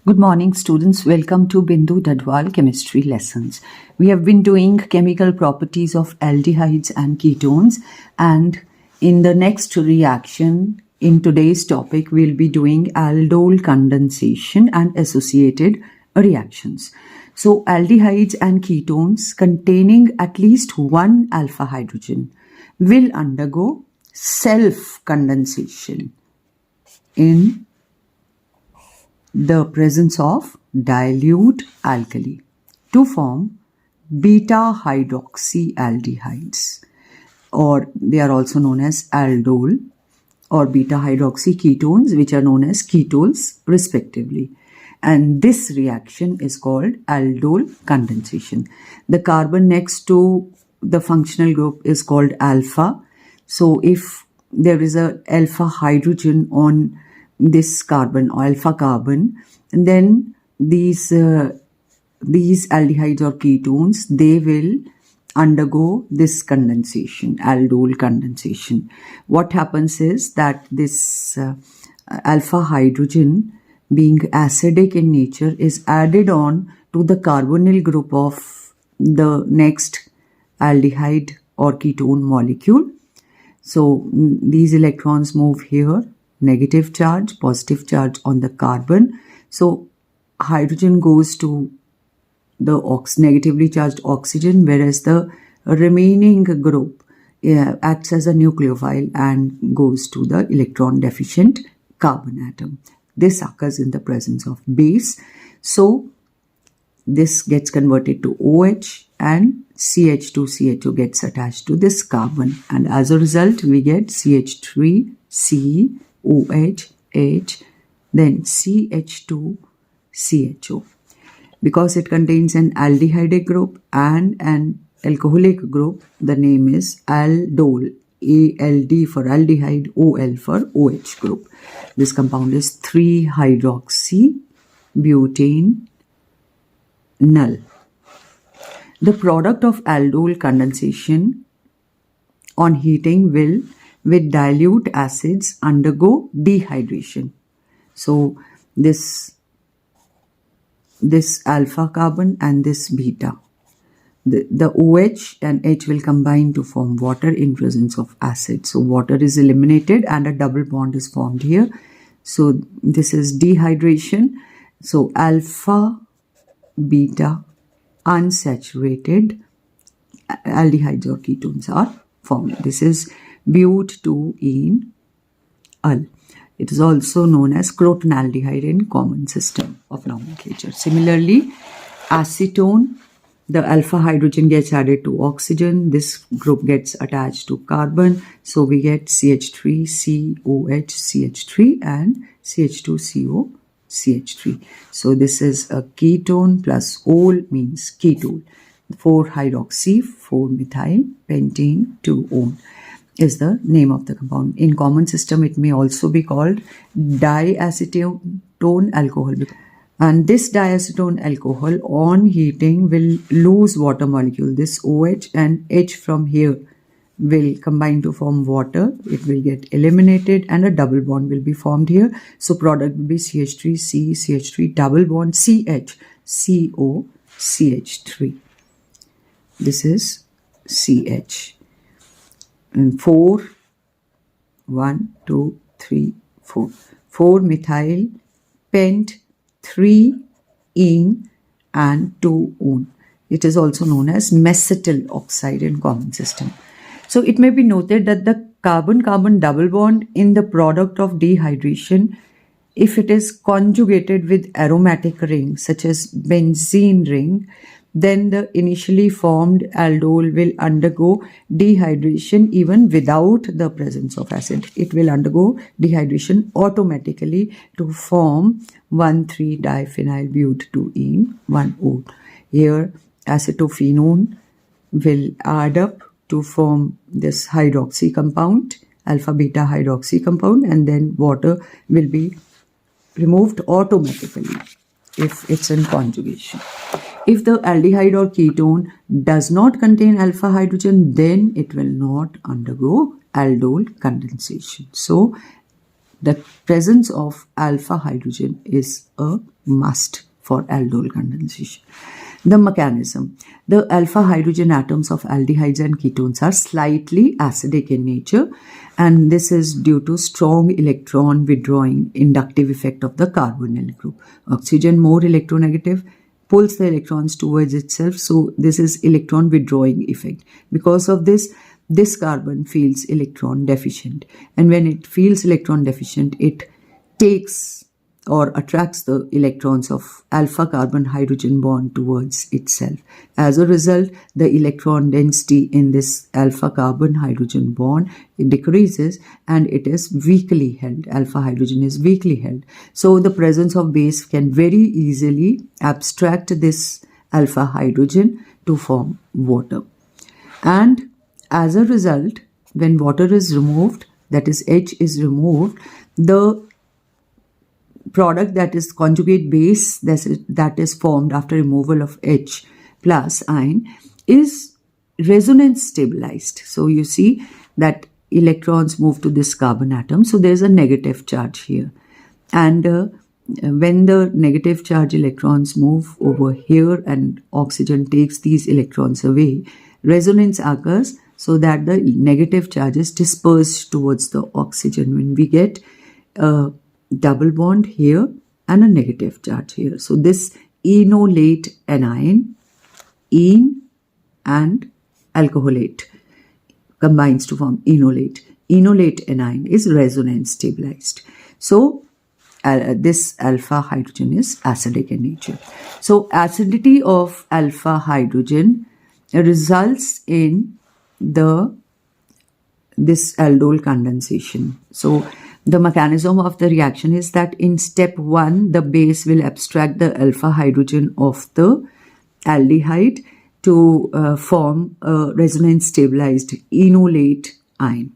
Good morning, students. Welcome to Bindu Dhadwal chemistry lessons. We have been doing chemical properties of aldehydes and ketones, and in the next reaction, in today's topic, we'll be doing aldol condensation and associated reactions. So, aldehydes and ketones containing at least one alpha hydrogen will undergo self-condensation in the presence of dilute alkali to form beta hydroxyaldehydes, or they are also known as aldol or beta hydroxy ketones, which are known as ketones respectively. And this reaction is called aldol condensation. The carbon next to the functional group is called alpha. So if there is a alpha hydrogen on this carbon or alpha carbon, and then these aldehydes or ketones, they will undergo this condensation, aldol condensation. What happens is that this alpha hydrogen, being acidic in nature, is added on to the carbonyl group of the next aldehyde or ketone molecule. So these electrons move here, negative charge, positive charge on the carbon. So hydrogen goes to the negatively charged oxygen, whereas the remaining group acts as a nucleophile and goes to the electron deficient carbon atom. This occurs in the presence of base. So this gets converted to OH, and CH2CHO gets attached to this carbon, and as a result we get CH3C OH, H, then CH2CHO. Because it contains an aldehydic group and an alcoholic group, the name is aldol, ALD for aldehyde, OL for OH group. This compound is 3-hydroxybutane null. The product of aldol condensation on heating will, with dilute acids, undergo dehydration. So this alpha carbon and this beta, the OH and H will combine to form water in presence of acid. So water is eliminated and a double bond is formed here. So this is dehydration. So alpha beta unsaturated aldehydes or ketones are formed. This is but2-ene-al. It is also known as crotonaldehyde in common system of nomenclature. Similarly, acetone, the alpha hydrogen gets added to oxygen. This group gets attached to carbon. So we get CH3COH-CH3 and CH2CO-CH3. So this is a ketone plus ol means ketone. 4-hydroxy, 4-methyl, pentane, 2-one is the name of the compound. In common system, it may also be called diacetone alcohol. And this diacetone alcohol on heating will lose water molecule. This OH and H from here will combine to form water. It will get eliminated and a double bond will be formed here. So product will be CH3C, CH3 double bond CH, CO, CH3. This is CH. And 4, 1, 2, 3, 4. 4-methyl pent 3-ene and 2-one. It is also known as mesetyl oxide in common system. So it may be noted that the carbon-carbon double bond in the product of dehydration, if it is conjugated with aromatic ring such as benzene ring, then the initially formed aldol will undergo dehydration even without the presence of acid. It will undergo dehydration automatically to form 1,3-diphenylbute2-ene 1-one. Here acetophenone will add up to form this hydroxy compound, alpha beta hydroxy compound, and then water will be removed automatically if it's in conjugation. If the aldehyde or ketone does not contain alpha hydrogen, then it will not undergo aldol condensation. So the presence of alpha hydrogen is a must for aldol condensation. The mechanism. The alpha hydrogen atoms of aldehydes and ketones are slightly acidic in nature, and this is due to strong electron withdrawing inductive effect of the carbonyl group. Oxygen, more electronegative, pulls the electrons towards itself, so this is electron withdrawing effect. Because of this, this carbon feels electron deficient, and when it feels electron deficient, it takes or attracts the electrons of alpha carbon hydrogen bond towards itself. As a result, the electron density in this alpha carbon hydrogen bond, it decreases and it is weakly held. Alpha hydrogen is weakly held. So the presence of base can very easily abstract this alpha hydrogen to form water. And as a result, when water is removed, that is H is removed, the product, that is conjugate base that is formed after removal of H plus ion, is resonance stabilized. So you see that electrons move to this carbon atom, so there is a negative charge here, and when the negative charge electrons move over here and oxygen takes these electrons away, resonance occurs so that the negative charge is dispersed towards the oxygen. When we get a double bond here and a negative charge here, so this enolate anion, ene and alcoholate combines to form enolate. Enolate anion is resonance stabilized. So this alpha hydrogen is acidic in nature. So acidity of alpha hydrogen results in this aldol condensation. So the mechanism of the reaction is that in step 1, the base will abstract the alpha hydrogen of the aldehyde to form a resonance stabilized enolate ion.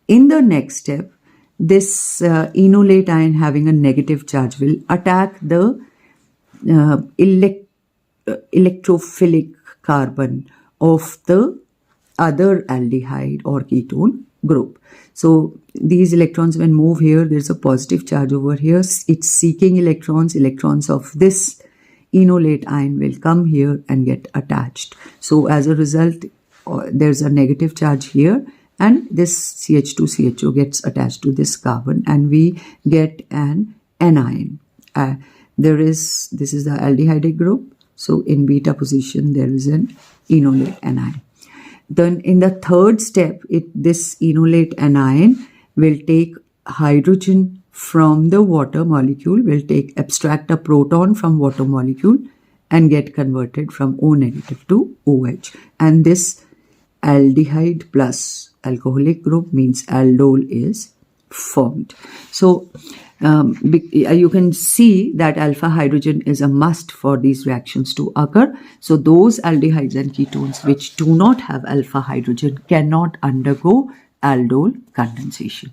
In the next step, this enolate ion having a negative charge will attack the electrophilic carbon of the other aldehyde or ketone group. So these electrons, when move here, there's a positive charge over here. It's seeking electrons. Electrons of this enolate ion will come here and get attached. So as a result, there's a negative charge here, and this CH2CHO gets attached to this carbon, and we get an anion. This is the aldehyde group. So in beta position, there is an enolate anion. Then in the third step, this enolate anion will take hydrogen from the water molecule, will abstract a proton from water molecule and get converted from O negative to OH. And this aldehyde plus alcoholic group means aldol is formed. So you can see that alpha hydrogen is a must for these reactions to occur. So those aldehydes and ketones which do not have alpha hydrogen cannot undergo aldol condensation.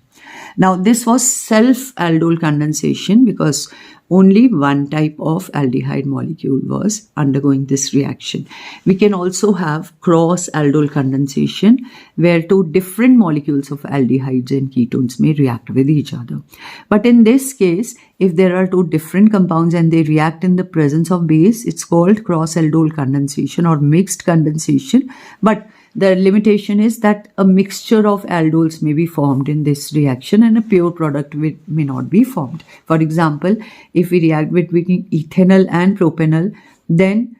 Now this was self-aldol condensation because only one type of aldehyde molecule was undergoing this reaction. We can also have cross-aldol condensation where two different molecules of aldehydes and ketones may react with each other. But in this case, if there are two different compounds and they react in the presence of base, it's called cross-aldol condensation or mixed condensation. But the limitation is that a mixture of aldols may be formed in this reaction and a pure product may not be formed. For example, if we react between ethanol and propanol, then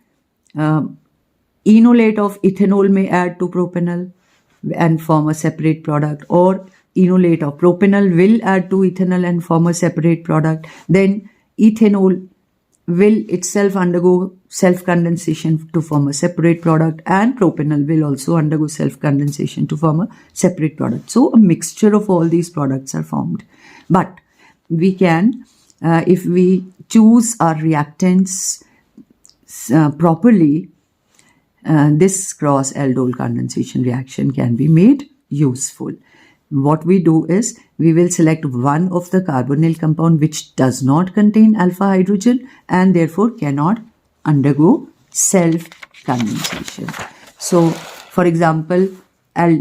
enolate of ethanol may add to propanol and form a separate product, or enolate of propanol will add to ethanol and form a separate product. Then ethanol will itself undergo self-condensation to form a separate product, and propanol will also undergo self-condensation to form a separate product. So a mixture of all these products are formed. But we can, if we choose our reactants properly, this cross-aldol condensation reaction can be made useful. What we do is we will select one of the carbonyl compound which does not contain alpha hydrogen and therefore cannot undergo self-condensation. So, for example,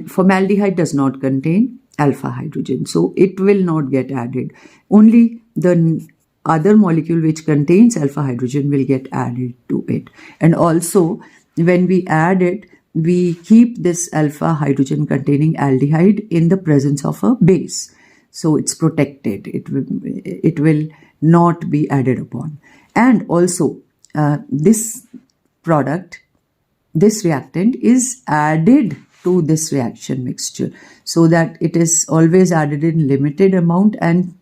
formaldehyde does not contain alpha hydrogen. So it will not get added. Only the other molecule which contains alpha hydrogen will get added to it. And also when we add it, we keep this alpha hydrogen containing aldehyde in the presence of a base. So it's protected. It will not be added upon. And also this product, this reactant is added to this reaction mixture, so that it is always added in limited amount and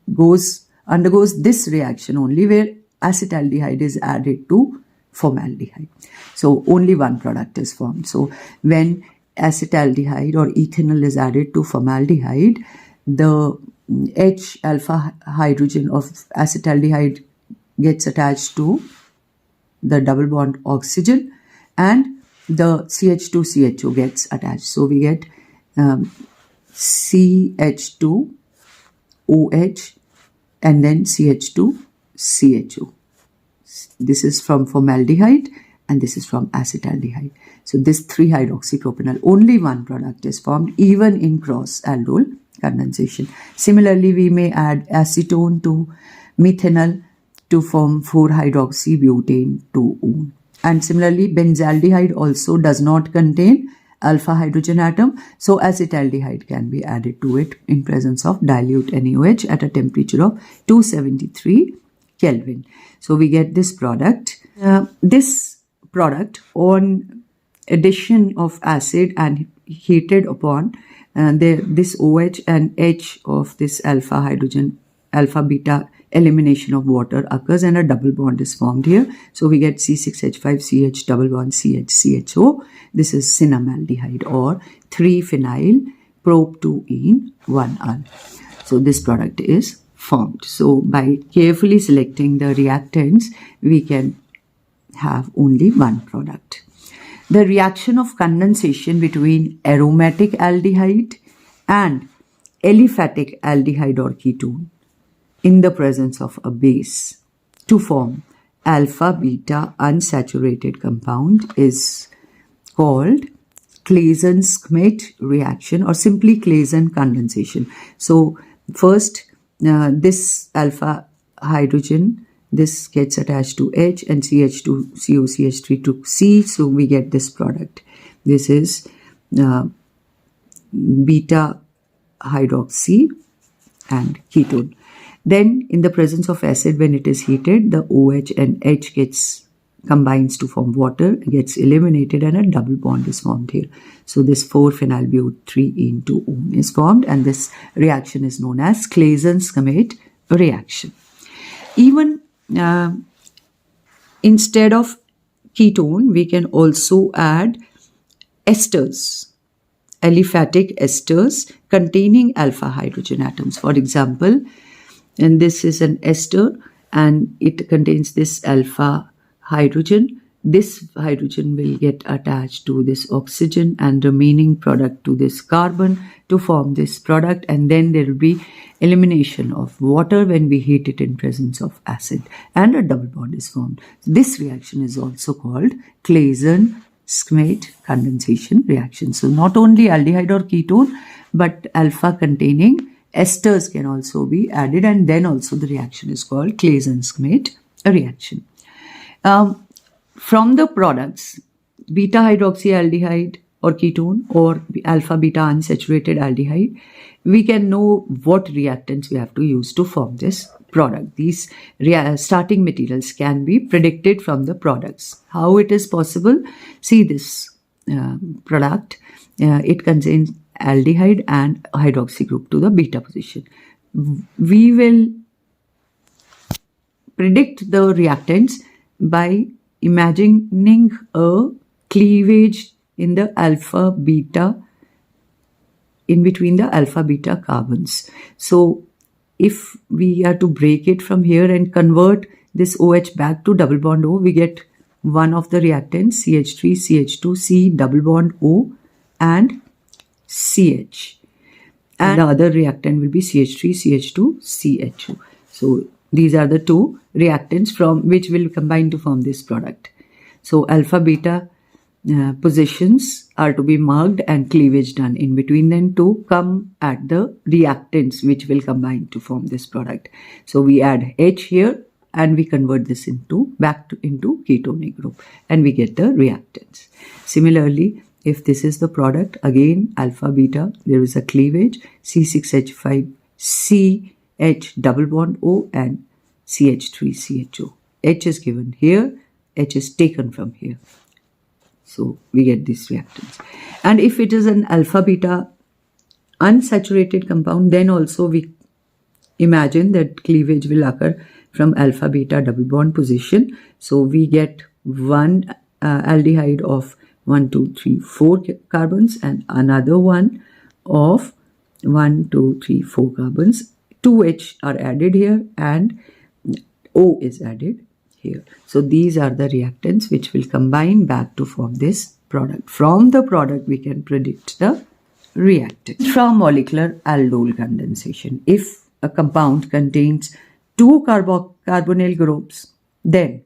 undergoes this reaction only where acetaldehyde is added to formaldehyde. So only one product is formed. So when acetaldehyde or ethanol is added to formaldehyde, the H alpha hydrogen of acetaldehyde gets attached to the double bond oxygen and the CH2CHO gets attached. So we get CH2OH and then CH2CHO. This is from formaldehyde and this is from acetaldehyde. So this 3-hydroxypropanol, only one product is formed even in cross aldol condensation. Similarly, we may add acetone to methanol to form 4-hydroxybutane 2-one. And similarly, benzaldehyde also does not contain alpha hydrogen atom, so acetaldehyde can be added to it in presence of dilute NaOH at a temperature of 273 Kelvin. So we get this product. This product, on addition of acid and heated upon, this OH and H of this alpha hydrogen, alpha beta elimination of water occurs and a double bond is formed here. So we get C6H5CH double bond CH-CHO. This is cinnamaldehyde or 3-phenyl prop-2-ene 1-ul. So this product is formed. So by carefully selecting the reactants, we can have only one product. The reaction of condensation between aromatic aldehyde and aliphatic aldehyde or ketone in the presence of a base to form alpha beta unsaturated compound is called Claisen Schmidt reaction or simply Claisen condensation. So first this alpha hydrogen, this gets attached to H and CH2CO CH3 to C, so we get this product. This is beta hydroxy and ketone. Then in the presence of acid, when it is heated, the OH and H combines to form water, gets eliminated and a double bond is formed here. So this 4-phenylbute 3-ene is formed and this reaction is known as Claisen Schmidt reaction. Even instead of ketone, we can also add esters, aliphatic esters containing alpha hydrogen atoms. For example, and this is an ester and it contains this alpha hydrogen. This hydrogen will get attached to this oxygen and remaining product to this carbon to form this product, and then there will be elimination of water when we heat it in presence of acid and a double bond is formed. This reaction is also called Claisen Schmidt condensation reaction. So not only aldehyde or ketone but alpha containing esters can also be added, and then also the reaction is called Claisen Schmidt reaction. From the products, beta hydroxyaldehyde or ketone or alpha beta unsaturated aldehyde, we can know what reactants we have to use to form this product. These starting materials can be predicted from the products. How it is possible? See this product. It contains aldehyde and hydroxy group to the beta position. We will predict the reactants by imagining a cleavage in the alpha beta, in between the alpha beta carbons. So if we are to break it from here and convert this OH back to double bond O, we get one of the reactants CH3 CH2 C double bond O and CH, and the other reactant will be CH3 CH2 CHO. So these are the two reactants from which will combine to form this product. So alpha beta positions are to be marked and cleavage done in between them to come at the reactants which will combine to form this product. So we add H here and we convert this into ketonic group and we get the reactants. Similarly, if this is the product, again alpha beta, there is a cleavage, C6H5 CH double bond O and CH3CHO. H is given here, H is taken from here. So we get these reactants. And if it is an alpha beta unsaturated compound, then also we imagine that cleavage will occur from alpha beta double bond position. So we get one aldehyde of 1, 2, 3, 4 carbons and another one of 1, 2, 3, 4 carbons. 2H are added here and O is added here. So these are the reactants which will combine back to form this product. From the product we can predict the reactant. Intramolecular aldol condensation. If a compound contains 2 carbonyl groups, then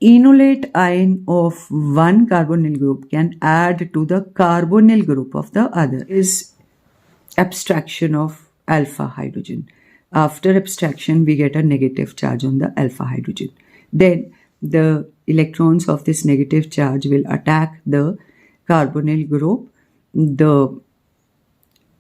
enolate ion of one carbonyl group can add to the carbonyl group of the other. Is abstraction of alpha hydrogen. After abstraction, we get a negative charge on the alpha hydrogen. Then the electrons of this negative charge will attack the carbonyl group. The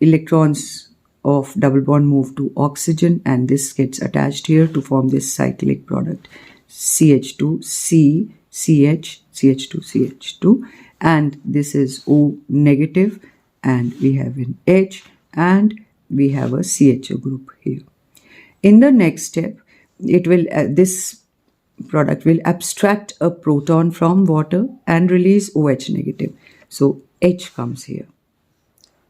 electrons of double bond move to oxygen and this gets attached here to form this cyclic product CH2, C, CH, CH2, CH2, and this is O negative and we have an H and we have a CHO group here. In the next step, it will this product will abstract a proton from water and release OH negative. So H comes here.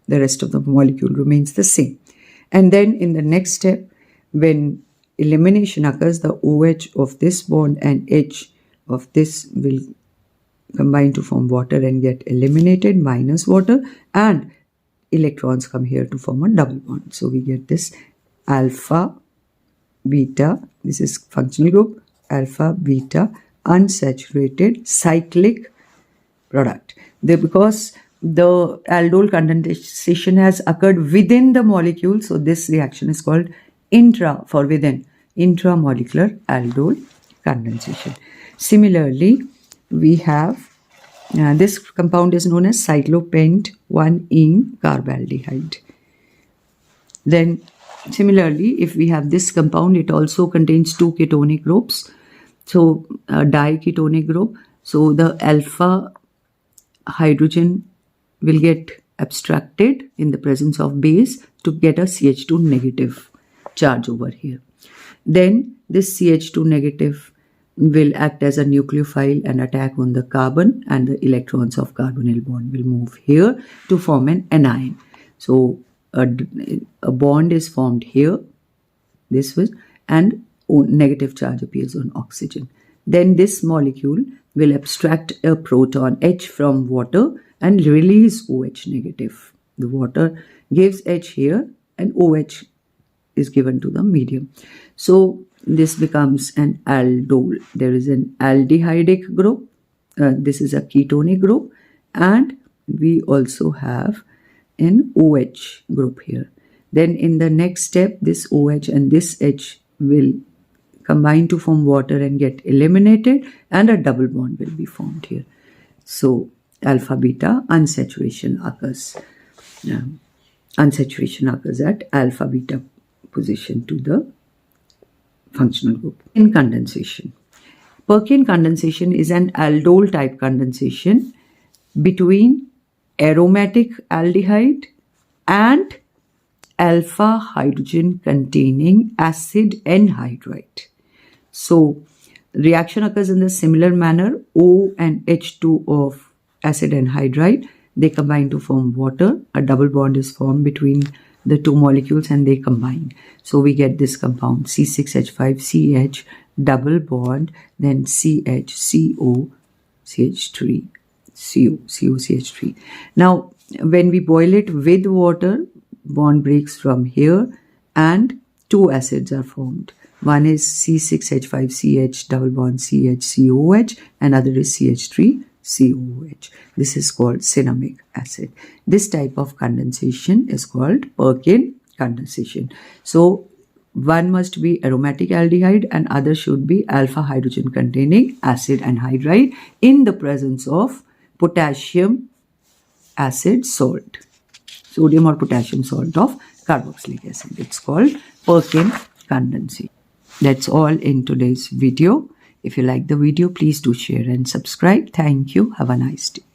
The rest of the molecule remains the same. And then in the next step, when elimination occurs, the OH of this bond and H of this will combine to form water and get eliminated minus water, and electrons come here to form a double bond. So we get this alpha beta, this is functional group, alpha beta unsaturated cyclic product. Because the aldol condensation has occurred within the molecule, so this reaction is called intramolecular aldol condensation. Similarly, we have this compound is known as cyclopent 1-ene carbaldehyde. Then similarly, if we have this compound, it also contains 2 ketonic groups, so a diketonic group. So the alpha hydrogen will get abstracted in the presence of base to get a CH2 negative charge over here. Then this CH2 negative will act as a nucleophile and attack on the carbon, and the electrons of carbonyl bond will move here to form an anion. So a bond is formed here, this was, and negative charge appears on oxygen. Then this molecule will abstract a proton H from water and release OH negative. The water gives H here and OH is given to the medium. So this becomes an aldol. There is an aldehydic group. This is a ketonic group, and we also have an OH group here. Then in the next step, this OH and this H will combine to form water and get eliminated, and a double bond will be formed here. So alpha beta unsaturation occurs. Unsaturation occurs at alpha beta position to the functional group. In condensation, Perkin condensation is an aldol type condensation between aromatic aldehyde and alpha hydrogen containing acid anhydride. So reaction occurs in the similar manner. O and H2 of acid anhydride, they combine to form water. A double bond is formed between the 2 molecules and they combine. So we get this compound C6H5CH double bond, then CHCO CH3 COCH3. Now when we boil it with water, bond breaks from here and 2 acids are formed. One is C6H5CH double bond CHCOH, another is CH3 COOH. This is called cinnamic acid. This type of condensation is called Perkin condensation. So one must be aromatic aldehyde and other should be alpha hydrogen containing acid anhydride in the presence of potassium acid salt, sodium or potassium salt of carboxylic acid. It's called Perkin condensation. That's all in today's video. If you like the video, please do share and subscribe. Thank you. Have a nice day.